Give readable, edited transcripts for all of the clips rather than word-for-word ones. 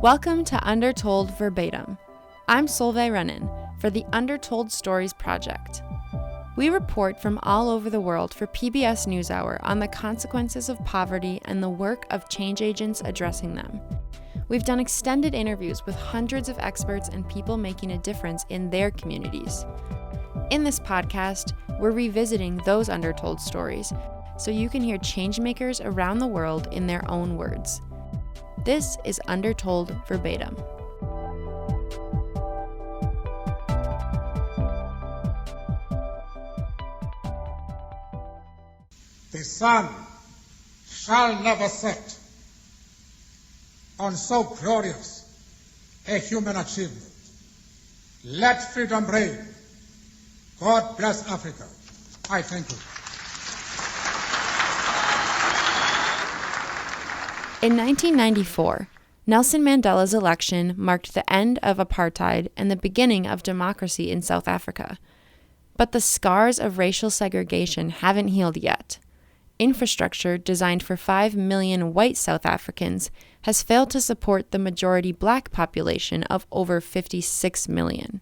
Welcome to Undertold Verbatim. I'm Solveig Rennan for the Undertold Stories Project. We report from all over the world for PBS NewsHour on the consequences of poverty and the work of change agents addressing them. We've done extended interviews with hundreds of experts and people making a difference in their communities. In this podcast, we're revisiting those undertold stories so you can hear changemakers around the world in their own words. This is Undertold Verbatim. The sun shall never set on so glorious a human achievement. Let freedom reign. God bless Africa. I thank you. In 1994, Nelson Mandela's election marked the end of apartheid and the beginning of democracy in South Africa. But the scars of racial segregation haven't healed yet. Infrastructure designed for 5 million white South Africans has failed to support the majority black population of over 56 million.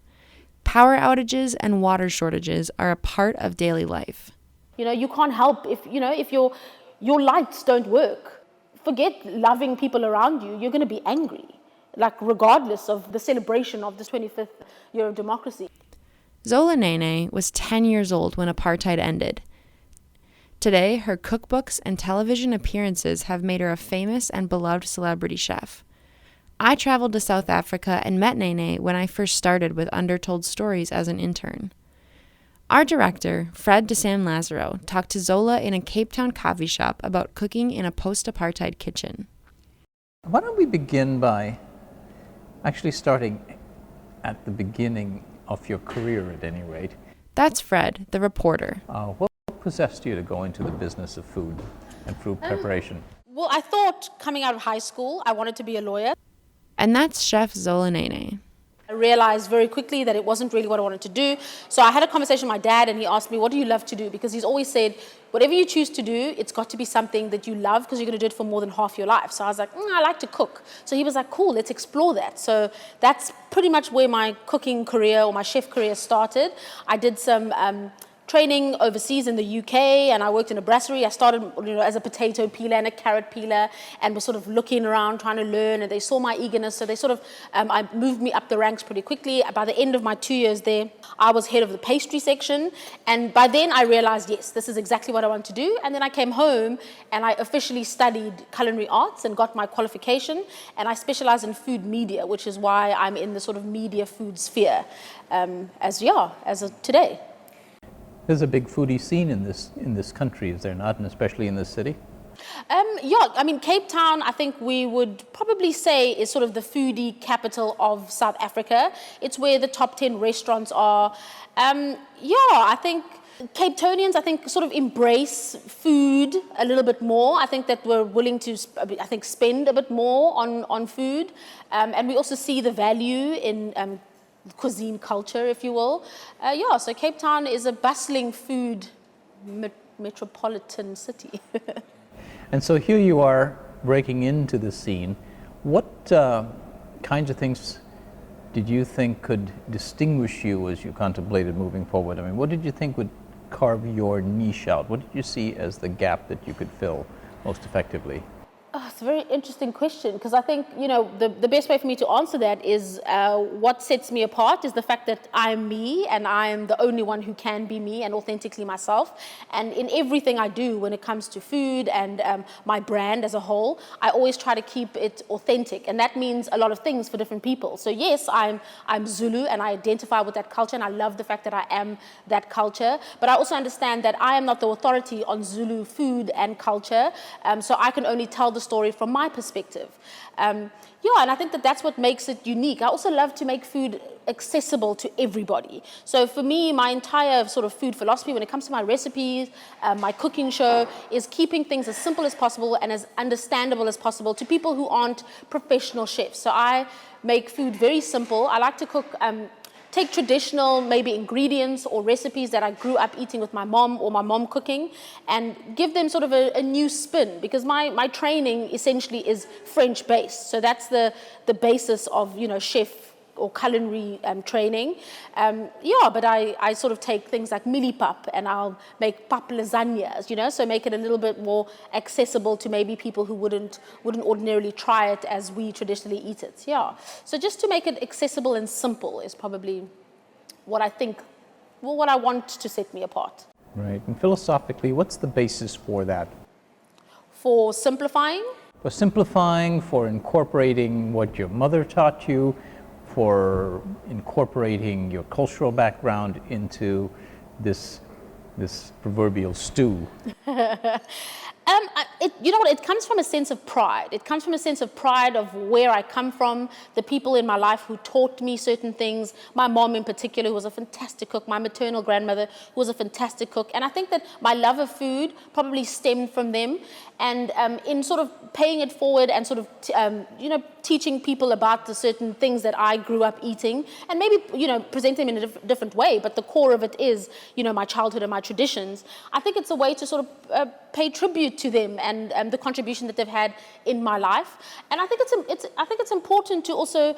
Power outages and water shortages are a part of daily life. You can't help if your lights don't work. Forget loving people around you, you're going to be angry, regardless of the celebration of the 25th year of democracy. Zola Nene was 10 years old when apartheid ended. Today, her cookbooks and television appearances have made her a famous and beloved celebrity chef. I traveled to South Africa and met Nene when I first started with Undertold Stories as an intern. Our director, Fred de Sam Lazaro, talked to Zola in a Cape Town coffee shop about cooking in a post-apartheid kitchen. Why don't we begin by actually starting at the beginning of your career at any rate? That's Fred, the reporter. What possessed you to go into the business of food and food preparation? Well, I thought coming out of high school, I wanted to be a lawyer. And that's Chef Zola Nene. I realized very quickly that it wasn't really what I wanted to do. So I had a conversation with my dad and he asked me, what do you love to do? Because he's always said, whatever you choose to do, it's got to be something that you love because you're going to do it for more than half your life. So I was like, I like to cook. So he was like, cool, let's explore that. So that's pretty much where my cooking career or my chef career started. I did some training overseas in the UK, and I worked in a brasserie. I started, as a potato peeler and a carrot peeler, and was sort of looking around, trying to learn, and they saw my eagerness, so they sort of, I moved me up the ranks pretty quickly. By the end of my 2 years there, I was head of the pastry section, and by then I realized, yes, this is exactly what I want to do, and then I came home, and I officially studied culinary arts and got my qualification, and I specialize in food media, which is why I'm in the sort of media food sphere, as of today. There's a big foodie scene in this country, is there not, and especially in this city? Cape Town, I think we would probably say is sort of the foodie capital of South Africa. It's where the top 10 restaurants are. I think Cape Townians, sort of embrace food a little bit more. I think that we're willing to, spend a bit more on food. And we also see the value in cuisine culture, if you will. So Cape Town is a bustling food metropolitan city. And so here you are breaking into the scene. What kinds of things did you think could distinguish you as you contemplated moving forward? I mean, what did you think would carve your niche out? What did you see as the gap that you could fill most effectively? Oh, it's a very interesting question because I think, the best way for me to answer that is what sets me apart is the fact that I'm me and I'm the only one who can be me and authentically myself. And in everything I do when it comes to food and my brand as a whole, I always try to keep it authentic. And that means a lot of things for different people. So yes, I'm Zulu and I identify with that culture and I love the fact that I am that culture. But I also understand that I am not the authority on Zulu food and culture. So I can only tell the story from my perspective. And I think that that's what makes it unique. I also love to make food accessible to everybody. So for me, my entire sort of food philosophy when it comes to my recipes, my cooking show, is keeping things as simple as possible and as understandable as possible to people who aren't professional chefs. So I make food very simple. I like to cook take traditional maybe ingredients or recipes that I grew up eating with my mom or my mom cooking and give them sort of a new spin, because my training essentially is French based. So that's the basis of, chef or culinary training. But I sort of take things like millipap and I'll make pap lasagnas, so make it a little bit more accessible to maybe people who wouldn't ordinarily try it as we traditionally eat it. Yeah. So just to make it accessible and simple is probably what I think, what I want to set me apart. Right. And philosophically, what's the basis for that? For simplifying? For simplifying, for incorporating what your mother taught you, for incorporating your cultural background into this proverbial stew? It comes from a sense of pride. It comes from a sense of pride of where I come from, the people in my life who taught me certain things, my mom in particular, who was a fantastic cook, my maternal grandmother, who was a fantastic cook. And I think that my love of food probably stemmed from them. And in sort of paying it forward and sort of, teaching people about the certain things that I grew up eating, and maybe, present them in a different way, but the core of it is, my childhood and my traditions. I think it's a way to sort of pay tribute to them and the contribution that they've had in my life. And I think it's important to also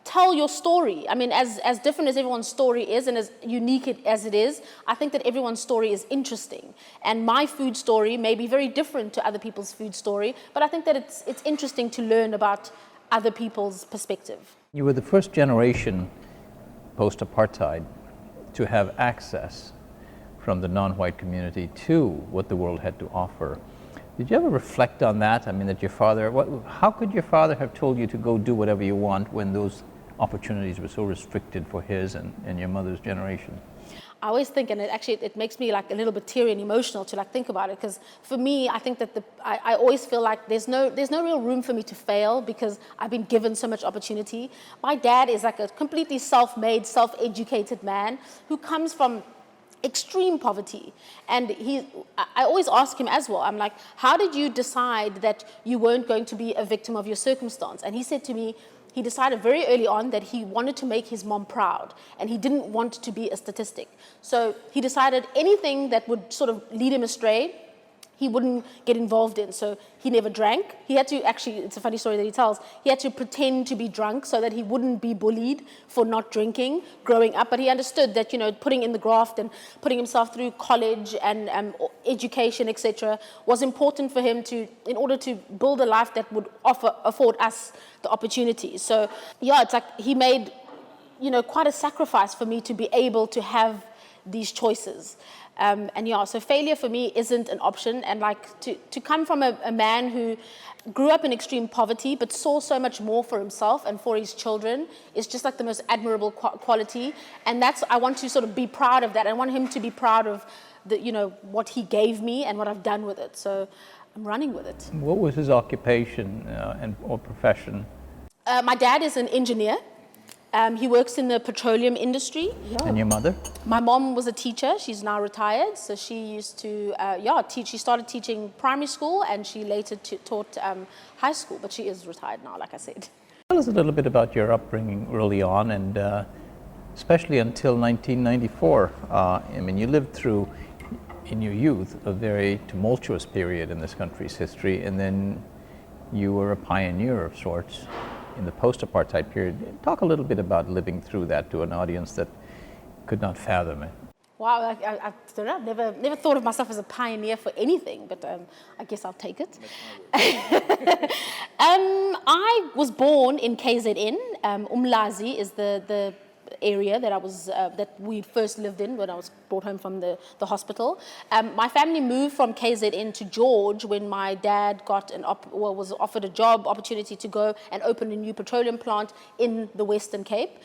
tell your story. I mean, as different as everyone's story is and as unique as it is, I think that everyone's story is interesting. And my food story may be very different to other people's food story, but I think that it's interesting to learn about other people's perspective. You were the first generation post-apartheid to have access from the non-white community to what the world had to offer. Did you ever reflect on that? I mean, that your father, how could your father have told you to go do whatever you want when those opportunities were so restricted for his and your mother's generation? I always think, and it makes me like a little bit teary and emotional to like think about it, because for me, I think that I always feel like there's no real room for me to fail because I've been given so much opportunity. My dad is like a completely self-made, self-educated man who comes from extreme poverty, and I always ask him as well, I'm like, how did you decide that you weren't going to be a victim of your circumstance? And he said to me, he decided very early on that he wanted to make his mom proud and he didn't want to be a statistic. So he decided anything that would sort of lead him astray, he wouldn't get involved in. So he never drank. He had to actually, it's a funny story that he tells, he had to pretend to be drunk so that he wouldn't be bullied for not drinking growing up. But he understood that, putting in the graft and putting himself through college and education, etc., was important for him in order to build a life that would afford us the opportunities. So yeah, it's like he made, quite a sacrifice for me to be able to have these choices. So failure for me isn't an option. And like to come from a man who grew up in extreme poverty but saw so much more for himself and for his children is just like the most admirable quality. And I want to sort of be proud of that. I want him to be proud of what he gave me and what I've done with it. So I'm running with it. What was his occupation or profession? My dad is an engineer. He works in the petroleum industry. Yeah. And your mother? My mom was a teacher. She's now retired. So she used to, teach. She started teaching primary school and she later taught high school. But she is retired now, like I said. Tell us a little bit about your upbringing early on and especially until 1994. You lived through, in your youth, a very tumultuous period in this country's history, and then you were a pioneer of sorts in the post-apartheid period. Talk a little bit about living through that to an audience that could not fathom it. Wow, I don't know, never thought of myself as a pioneer for anything, but I guess I'll take it. I was born in KZN. Umlazi is the area that we first lived in when I was brought home from the hospital. My family moved from KZN to George when my dad was offered a job opportunity to go and open a new petroleum plant in the Western Cape.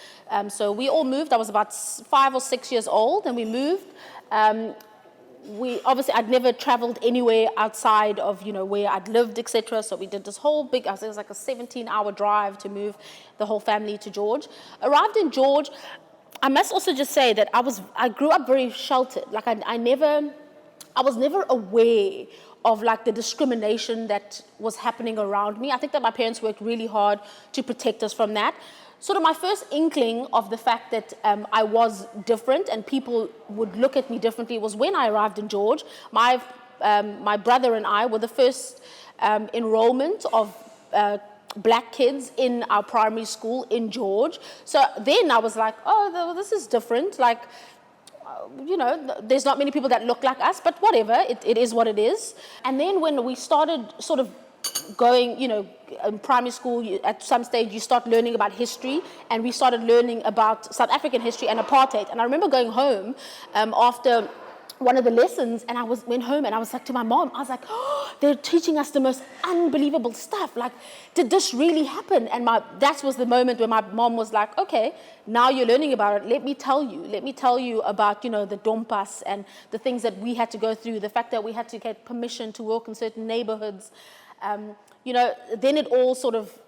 So we all moved. I was about 5 or 6 years old and we moved. I'd never traveled anywhere outside of where I'd lived, etc. So we did this whole it was like a 17-hour drive to move the whole family to George. Arrived in George. I must also just say that I grew up very sheltered. Like I was never aware of like the discrimination that was happening around me. I think that my parents worked really hard to protect us from that. sort of my first inkling of the fact that I was different and people would look at me differently was when I arrived in George. My brother and I were the first enrollment of black kids in our primary school in George. So then I was like, oh, this is different. Like, you know, there's not many people that look like us, but whatever, it is what it is. And then when we started sort of going, you know, in primary school, at some stage you start learning about history, and we started learning about South African history and apartheid. And I remember going home after one of the lessons, and went home and I was like to my mom, I was like, oh, they're teaching us the most unbelievable stuff. Like, did this really happen? And that was the moment where my mom was like, okay, now you're learning about it. Let me tell you about, you know, the dompas and the things that we had to go through, the fact that we had to get permission to work in certain neighborhoods. You know, then it all sort of,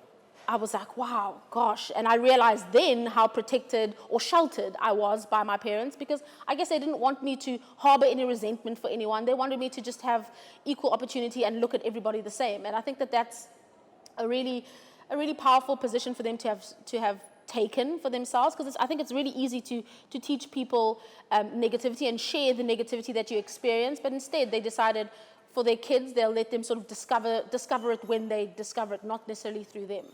I was like, wow, gosh. And I realized then how protected or sheltered I was by my parents, because I guess they didn't want me to harbor any resentment for anyone. They wanted me to just have equal opportunity and look at everybody the same. And I think that that's a really powerful position for them to have taken for themselves, because I think it's really easy to teach people negativity and share the negativity that you experience. But instead, they decided for their kids, they'll let them sort of discover it when they discover it, not necessarily through them.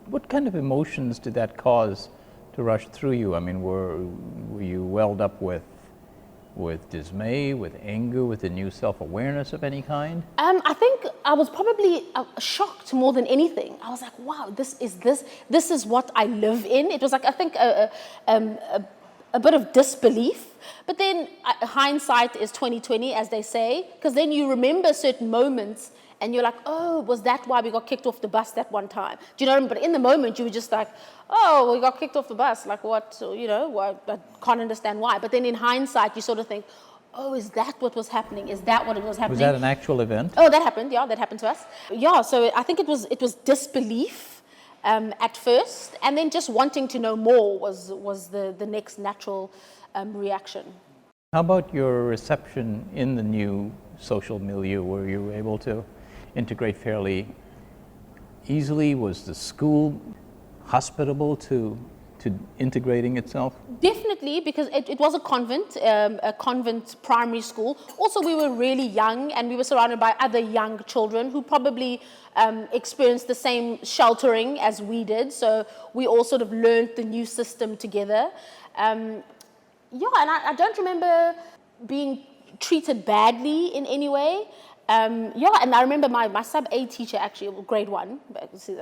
What kind of emotions did that cause to rush through you? I mean, were you welled up with dismay, with anger, with a new self-awareness of any kind? I think I was probably shocked more than anything. I was like, wow, this is what I live in. It was like, I think a bit of disbelief. But then hindsight is 20/20, as they say, because then you remember certain moments and you're like, oh, was that why we got kicked off the bus that one time? Do you know what I mean? But in the moment, you were just like, oh, we got kicked off the bus. Like, what? You know, I can't understand why. But then in hindsight, you sort of think, oh, is that what was happening? Is that what was happening? Was that an actual event? Oh, that happened. Yeah, that happened to us. Yeah, so I think it was disbelief at first, and then just wanting to know more was the next natural reaction. How about your reception in the new social milieu? Were you able to integrate fairly easily? Was the school hospitable to integrating itself? Definitely, because it was a convent primary school. Also, we were really young and we were surrounded by other young children who probably experienced the same sheltering as we did. So we all sort of learned the new system together. Yeah, and I don't remember being treated badly in any way. Yeah, and I remember my sub-A teacher, actually, grade 1,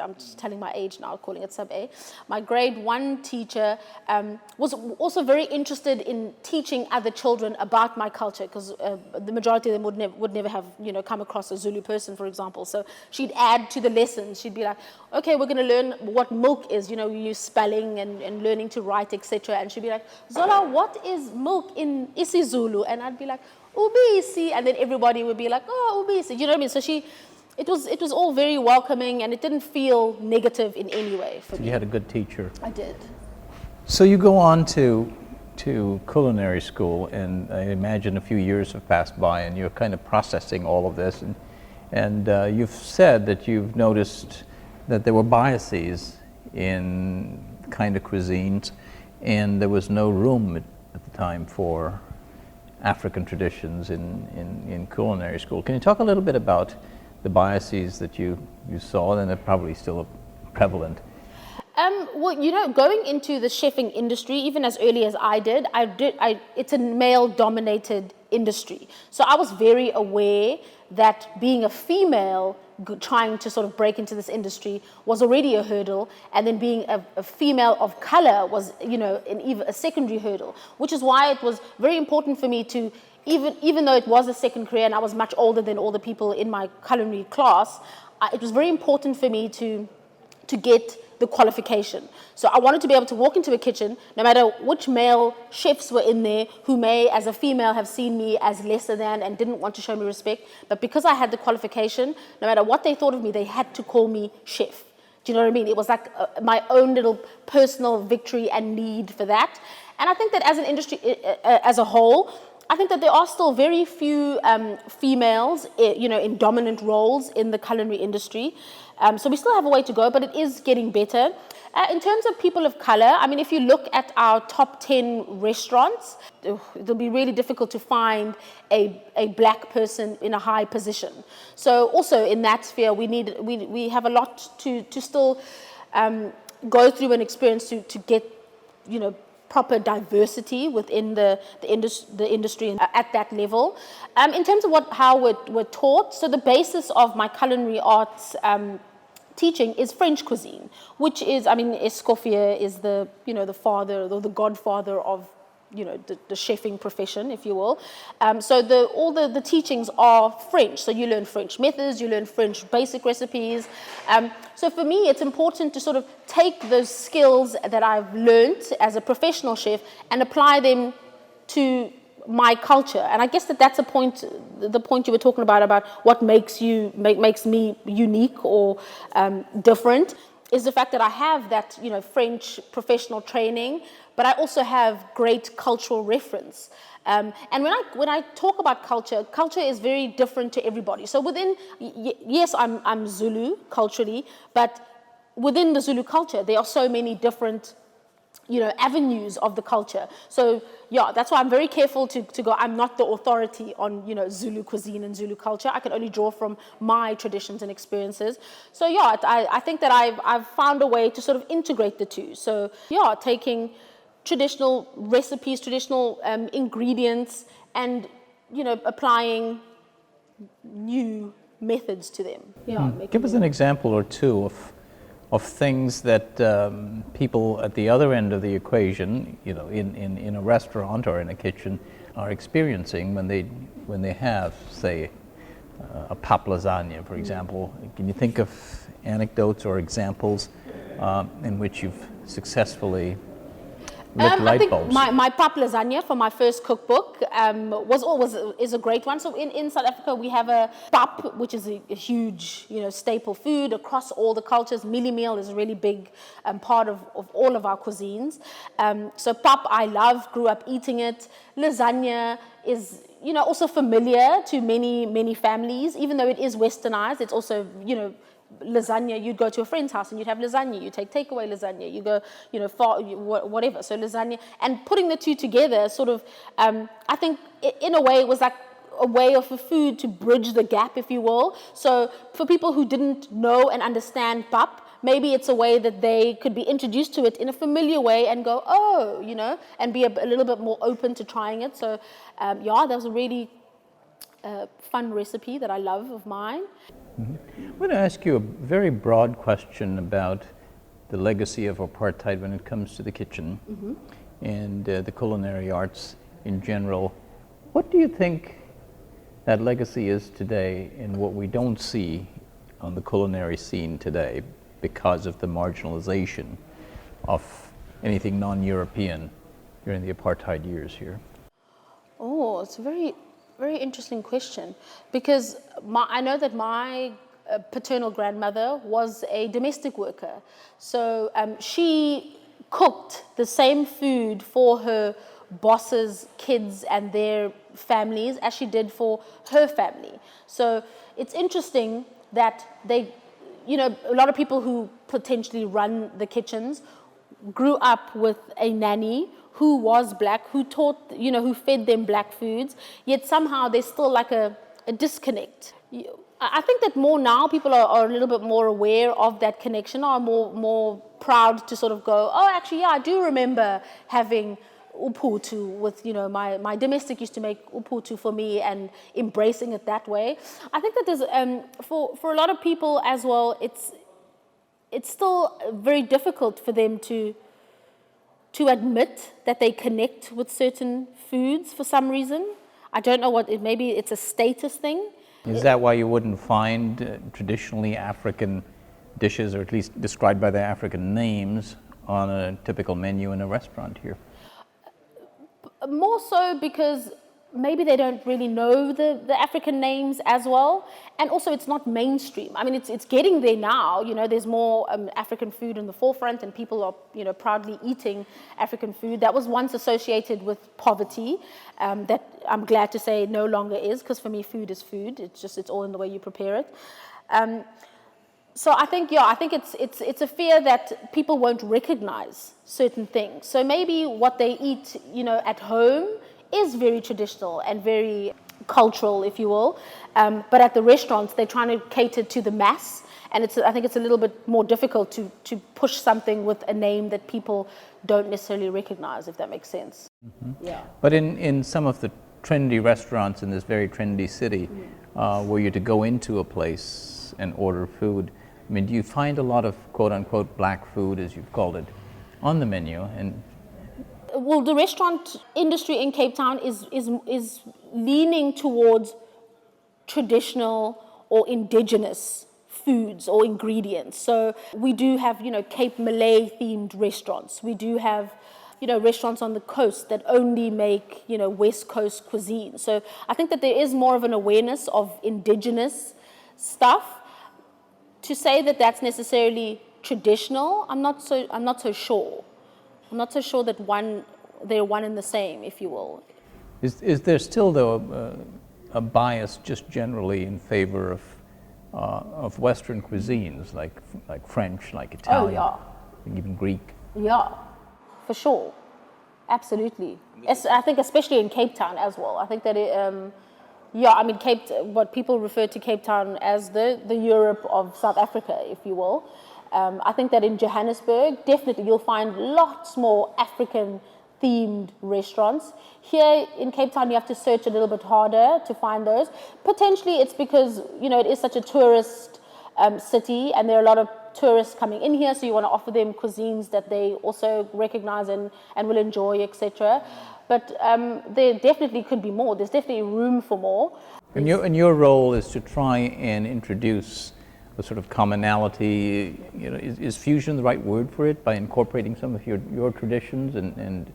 I'm just telling my age now, calling it sub-A. My grade 1 teacher was also very interested in teaching other children about my culture, because the majority of them would never have, you know, come across a Zulu person, for example. So she'd add to the lessons. She'd be like, okay, we're going to learn what milk is. You know, we use spelling and learning to write, etc. And she'd be like, Zola, what is milk in isiZulu? And I'd be like, ubisi, and then everybody would be like, oh, ubisi, you know what I mean? So it was all very welcoming, and it didn't feel negative in any way for me. You had a good teacher. I did. So you go on to culinary school, and I imagine a few years have passed by, and you're kind of processing all of this, and you've said that you've noticed that there were biases in kind of cuisines, and there was no room at the time for African traditions in culinary school. Can you talk a little bit about the biases that you saw, and they're probably still prevalent? Well, you know, going into the chefing industry, even as early as I did, it's a male-dominated industry. So I was very aware that being a female trying to sort of break into this industry was already a hurdle, and then being a female of color was, you know, even a secondary hurdle, which is why it was very important for me to, even though it was a second career and I was much older than all the people in my culinary class, it was very important for me to get the qualification. So I wanted to be able to walk into a kitchen, no matter which male chefs were in there, who may, as a female, have seen me as lesser than and didn't want to show me respect. But because I had the qualification, no matter what they thought of me, they had to call me chef. Do you know what I mean? It was like my own little personal victory and need for that. And I think that as an industry, as a whole, I think that there are still very few females, in dominant roles in the culinary industry. So we still have a way to go, but it is getting better. In terms of people of color, I mean, if you look at our top 10 restaurants, it'll be really difficult to find a black person in a high position. So also in that sphere, we have a lot to still go through and experience to get, proper diversity within the industry at that level. In terms of how we're taught, so the basis of my culinary arts teaching is French cuisine, which is, Escoffier is the father or the godfather of the chefing profession, if you will. So all the teachings are French. So you learn French methods, you learn French basic recipes. So for me, it's important to sort of take those skills that I've learned as a professional chef and apply them to my culture. And I guess that's the point you were talking about what makes me unique or different, is the fact that I have that French professional training, but I also have great cultural reference. And when I talk about culture is very different to everybody. So yes, I'm Zulu culturally, but within the Zulu culture, there are so many different avenues of the culture. So yeah, that's why I'm very careful to go, I'm not the authority on, Zulu cuisine and Zulu culture. I can only draw from my traditions and experiences. So yeah, I think that I've found a way to sort of integrate the two. So yeah, taking traditional recipes, traditional ingredients, and, applying new methods to them. Yeah. Give us an example or two of things that people at the other end of the equation, in a restaurant or in a kitchen, are experiencing when they have, say, a pap lasagna, for example. Can you think of anecdotes or examples in which you've successfully lit light bulbs? I think my pap lasagna for my first cookbook is a great one. So in South Africa we have a pap, which is a huge staple food across all the cultures. Mealie meal is a really big part of all of our cuisines. So pap I love, grew up eating it. Lasagna is also familiar to many families, even though it is westernized. It's also lasagna, you'd go to a friend's house and you'd have lasagna, you take takeaway lasagna, you go, far, whatever. So lasagna, and putting the two together sort of, I think in a way it was like a way of a food to bridge the gap, if you will. So for people who didn't know and understand pap, maybe it's a way that they could be introduced to it in a familiar way and go, oh, and be a little bit more open to trying it. So yeah, that was a really fun recipe that I love of mine. Mm-hmm. I'm going to ask you a very broad question about the legacy of apartheid when it comes to the kitchen and the culinary arts in general. What do you think that legacy is today and what we don't see on the culinary scene today because of the marginalization of anything non-European during the apartheid years here? Oh, it's a very, very interesting question, because I know that my paternal grandmother was a domestic worker. So she cooked the same food for her boss's kids and their families as she did for her family. So it's interesting that they, a lot of people who potentially run the kitchens grew up with a nanny who was black, who taught, who fed them black foods, yet somehow there's still like a disconnect. I think that more now people are a little bit more aware of that connection, are more proud to sort of go, oh, actually, yeah, I do remember having uputu with, my domestic used to make uputu for me and embracing it that way. I think that there's, for a lot of people as well, it's still very difficult for them to admit that they connect with certain foods for some reason. I don't know maybe it's a status thing. Is that why you wouldn't find traditionally African dishes, or at least described by their African names, on a typical menu in a restaurant here? More so because maybe they don't really know the African names as well. And also it's not mainstream. I mean, it's getting there now. There's more African food in the forefront and people are, proudly eating African food. That was once associated with poverty, that I'm glad to say no longer is, because for me, food is food. It's all in the way you prepare it. So I think it's a fear that people won't recognize certain things. So maybe what they eat, at home is very traditional and very cultural, if you will. But at the restaurants, they're trying to cater to the mass. And I think it's a little bit more difficult to push something with a name that people don't necessarily recognize, if that makes sense. Mm-hmm. Yeah. But in some of the trendy restaurants in this very trendy city, were you to go into a place and order food, I mean, do you find a lot of quote-unquote black food, as you've called it, on the menu? And well, the restaurant industry in Cape Town is leaning towards traditional or indigenous foods or ingredients. So we do have, Cape Malay themed restaurants. We do have, restaurants on the coast that only make, West Coast cuisine. So I think that there is more of an awareness of indigenous stuff. To say that that's necessarily traditional, I'm not so sure. I'm not so sure that they're one and the same, if you will. is there still, though, a bias just generally in favor of Western cuisines, like French, like Italian, and even Greek? Yeah, for sure, absolutely. I think especially in Cape Town as well. I think that what people refer to Cape Town as the Europe of South Africa, if you will. I think that in Johannesburg, definitely you'll find lots more African-themed restaurants. Here in Cape Town, you have to search a little bit harder to find those. Potentially, it's because, it is such a tourist city, and there are a lot of tourists coming in here, so you want to offer them cuisines that they also recognize and will enjoy, etc. But there definitely could be more. There's definitely room for more. And your role is to try and introduce a sort of commonality. Is fusion the right word for it, by incorporating some of your traditions and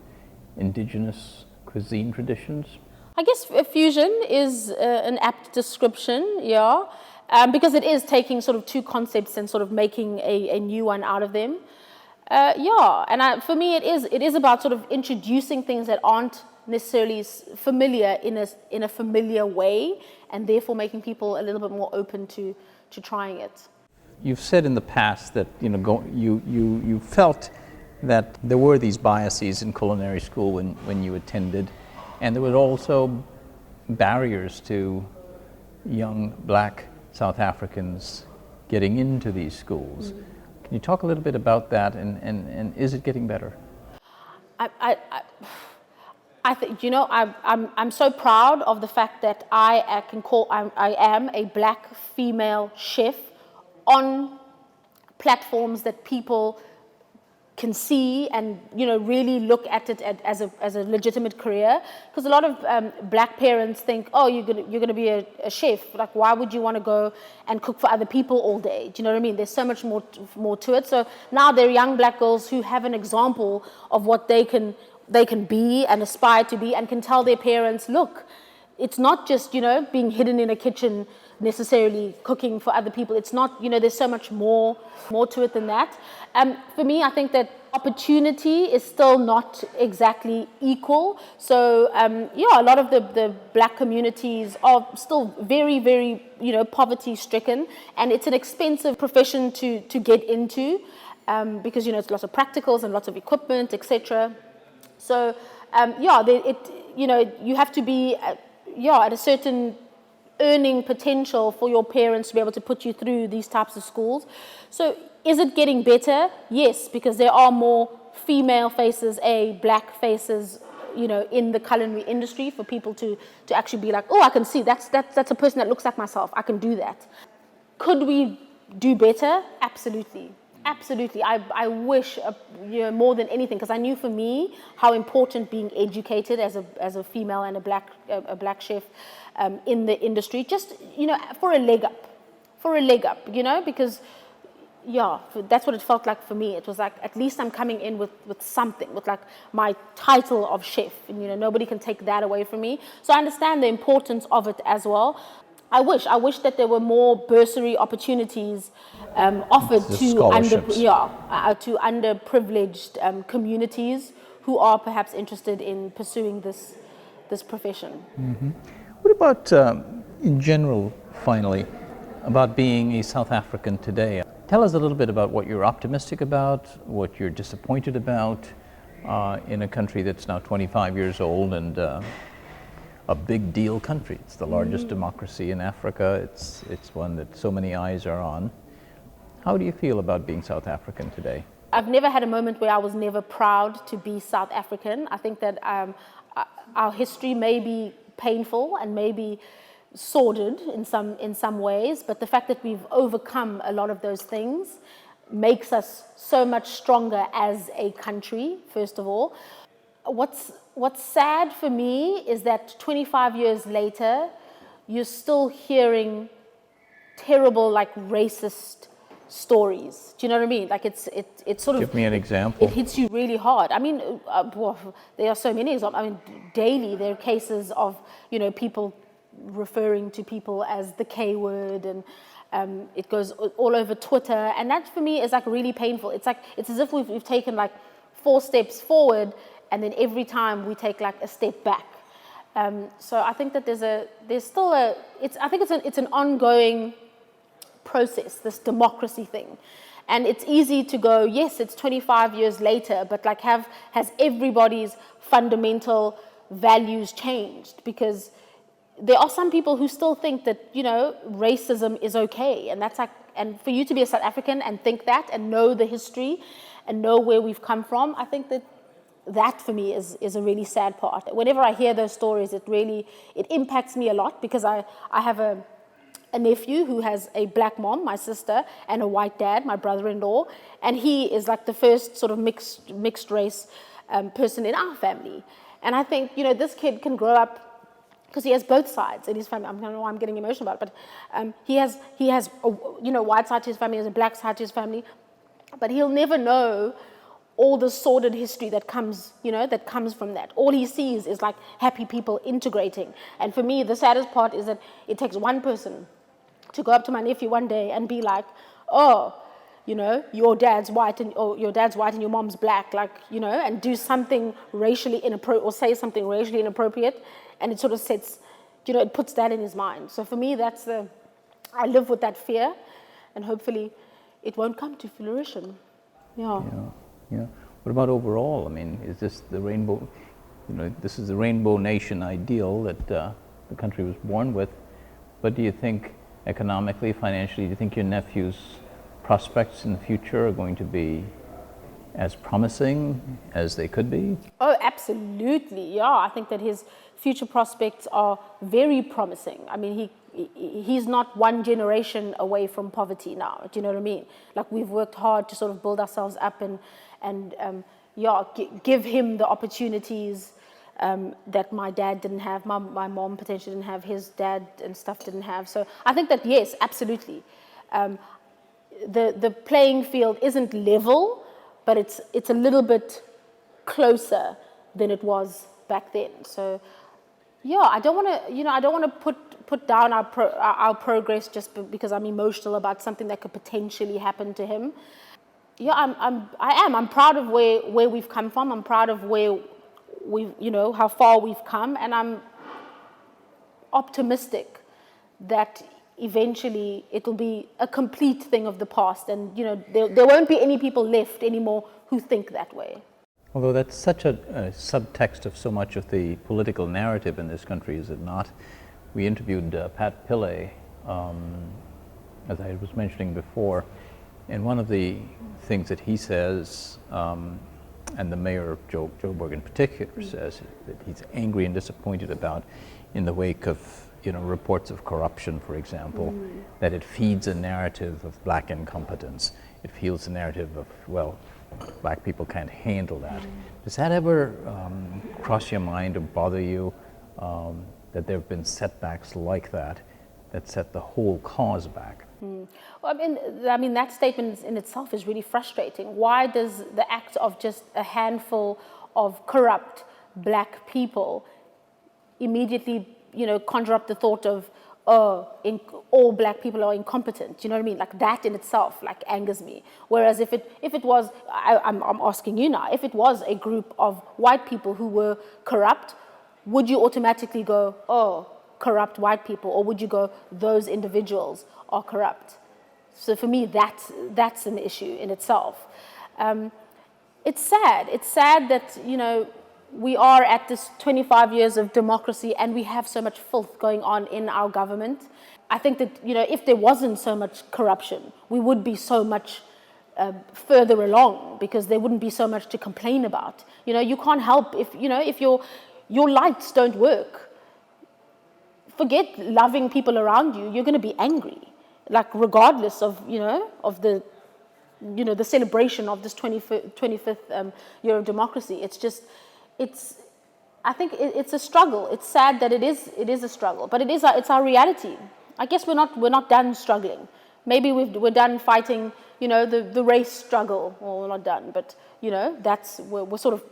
indigenous cuisine traditions? I guess fusion is an apt description, yeah, because it is taking sort of two concepts and sort of making a new one out of them. For me, it is about sort of introducing things that aren't necessarily familiar in a familiar way, and therefore making people a little bit more open to trying it. You've said in the past that you felt that there were these biases in culinary school when you attended, and there were also barriers to young black South Africans getting into these schools. Mm-hmm. Can you talk a little bit about that, and is it getting better? I think, I'm so proud of the fact that I am a black female chef on platforms that people can see and really look at it as a legitimate career. Because a lot of black parents think, oh, you're gonna be a chef. Like, why would you want to go and cook for other people all day? Do you know what I mean? There's so much more to it. So now there are young black girls who have an example of what they can be and aspire to be, and can tell their parents, look, it's not just being hidden in a kitchen necessarily cooking for other people. It's not, there's so much more to it than that. For me, I think that opportunity is still not exactly equal. So a lot of the black communities are still very, very poverty stricken, and it's an expensive profession to get into because it's lots of practicals and lots of equipment, etc. So you have to be at a certain earning potential for your parents to be able to put you through these types of schools. So is it getting better? Yes, because there are more female faces, black faces, in the culinary industry, for people to actually be like, oh, I can see that's a person that looks like myself. I can do that. Could we do better? Absolutely. Absolutely. I wish more than anything, because I knew for me how important being educated as a female and a black chef in the industry, just for a leg up, because yeah, that's what it felt like for me. It was like, at least I'm coming in with something, with like my title of chef. And, you know, nobody can take that away from me. So I understand the importance of it as well. I wish that there were more bursary opportunities offered The to scholarships. to underprivileged communities who are perhaps interested in pursuing this profession. What about, in general, finally, about being a South African today? Tell us a little bit about what you're optimistic about, what you're disappointed about in a country that's now 25 years old and a big deal country. It's the largest democracy in Africa. It's one that so many eyes are on. How do you feel about being South African today? I've never had a moment where I was never proud to be South African. I think that our history may be painful and maybe sordid in some ways, but the fact that we've overcome a lot of those things makes us so much stronger as a country, first of all. What's sad for me is that 25 years later, you're still hearing terrible, like, racist stories. Do you know what I mean? Like, it's sort of... Give me an example. It hits you really hard. I mean, there are so many examples. I mean, daily there are cases of, you know, people referring to people as the K word, and it goes all over Twitter. And that, for me, is like really painful. It's as if we've taken like 4 steps forward, and then every time we take like a step back. So I think that it's an ongoing process, this democracy thing. And it's easy to go, yes, it's 25 years later, but like has everybody's fundamental values changed? Because there are some people who still think that, you know, racism is okay. And that's like, and for you to be a South African and think that and know the history and know where we've come from, I think that for me is a really sad part. Whenever I hear those stories, it impacts me a lot, because I have a nephew who has a black mom, my sister, and a white dad, my brother-in-law, and he is like the first sort of mixed race person in our family. And I think, you know, this kid can grow up, because he has both sides in his family. I don't know why I'm getting emotional about it, but he has a, you know, white side to his family, he has a black side to his family, but he'll never know all the sordid history that comes from that. All he sees is like happy people integrating. And for me, the saddest part is that it takes one person to go up to my nephew one day and be like, oh, you know, your dad's white and your mom's black, like, you know, and do something racially inappropriate or say something racially inappropriate, and it sort of sets, you know, it puts that in his mind. So for me, I live with that fear, and hopefully it won't come to fruition. Yeah. What about overall? I mean, is this the rainbow, you know, this is the rainbow nation ideal that the country was born with, but do you think economically, financially, do you think your nephew's prospects in the future are going to be as promising as they could be? Oh, absolutely, yeah. I think that his future prospects are very promising. I mean, he's not one generation away from poverty now, do you know what I mean? Like, we've worked hard to sort of build ourselves up and give him the opportunities that my dad didn't have, my mom potentially didn't have, his dad and stuff didn't have. So I think that, yes, absolutely. The playing field isn't level, but it's a little bit closer than it was back then. So yeah, I don't want to put down our progress just because I'm emotional about something that could potentially happen to him. Yeah, I'm proud of where we've come from. I'm proud of where how far we've come, and I'm optimistic that eventually it'll be a complete thing of the past, and, you know, there won't be any people left anymore who think that way. Although that's such a subtext of so much of the political narrative in this country, is it not? We interviewed Pat Pillay, as I was mentioning before, and one of the things that he says, and the mayor of Joburg in particular says, that he's angry and disappointed about, in the wake of, you know, reports of corruption, for example, that it feeds a narrative of black incompetence. It feeds a narrative of, well, black people can't handle that. Does that ever cross your mind or bother you, that there have been setbacks like that that set the whole cause back. Well, I mean, that statement in itself is really frustrating. Why does the act of just a handful of corrupt black people immediately, conjure up the thought of, all black people are incompetent? You know what I mean? Like, that in itself, angers me. Whereas if it was, I'm asking you now, if it was a group of white people who were corrupt, would you automatically go, oh, corrupt white people, or would you go, those individuals are corrupt? So for me, that's an issue in itself. It's sad. It's sad that, we are at this 25 years of democracy and we have so much filth going on in our government. I think that, if there wasn't so much corruption, we would be so much further along, because there wouldn't be so much to complain about. You can't help if your lights don't work. Forget loving people around you, you're going to be angry. Regardless of, of the celebration of this 25th year of democracy. I think it's a struggle. It's sad that it is a struggle, but it's our reality. I guess we're not done struggling. Maybe we're done fighting, the race struggle. Well, we're not done, but we're sort of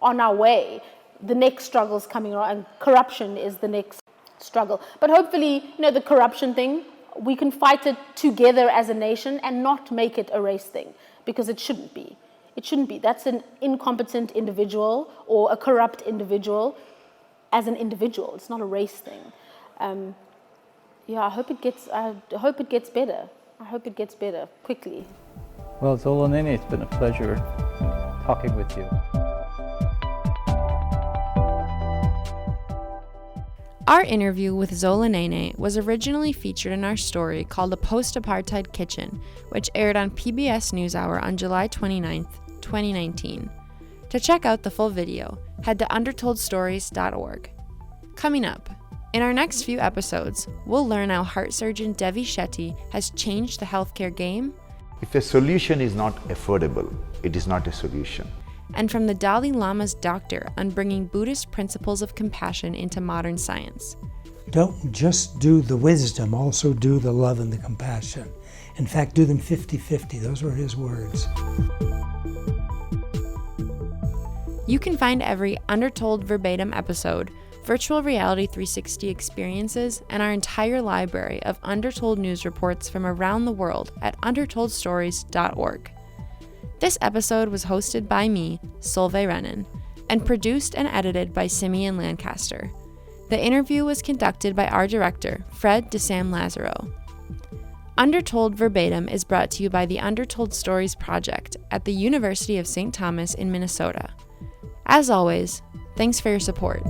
on our way. The next struggle is coming around, and corruption is the next struggle. But hopefully, the corruption thing, we can fight it together as a nation and not make it a race thing, because it shouldn't be. It shouldn't be. That's an incompetent individual or a corrupt individual as an individual. It's not a race thing. I hope it gets better. I hope it gets better quickly. Well, Zolanene, it's been a pleasure talking with you. Our interview with Zolanene was originally featured in our story called A Post-Apartheid Kitchen, which aired on PBS NewsHour on July 29th, 2019. To check out the full video, head to undertoldstories.org. Coming up, in our next few episodes, we'll learn how heart surgeon Devi Shetty has changed the healthcare game. If a solution is not affordable, it is not a solution. And from the Dalai Lama's doctor on bringing Buddhist principles of compassion into modern science. Don't just do the wisdom, also do the love and the compassion. In fact, do them 50-50. Those were his words. You can find every Undertold verbatim episode, virtual reality 360 experiences, and our entire library of Undertold news reports from around the world at undertoldstories.org. This episode was hosted by me, Solveig Renan, and produced and edited by Simeon Lancaster. The interview was conducted by our director, Fred DeSam Lazaro. Undertold Verbatim is brought to you by the Undertold Stories Project at the University of St. Thomas in Minnesota. As always, thanks for your support.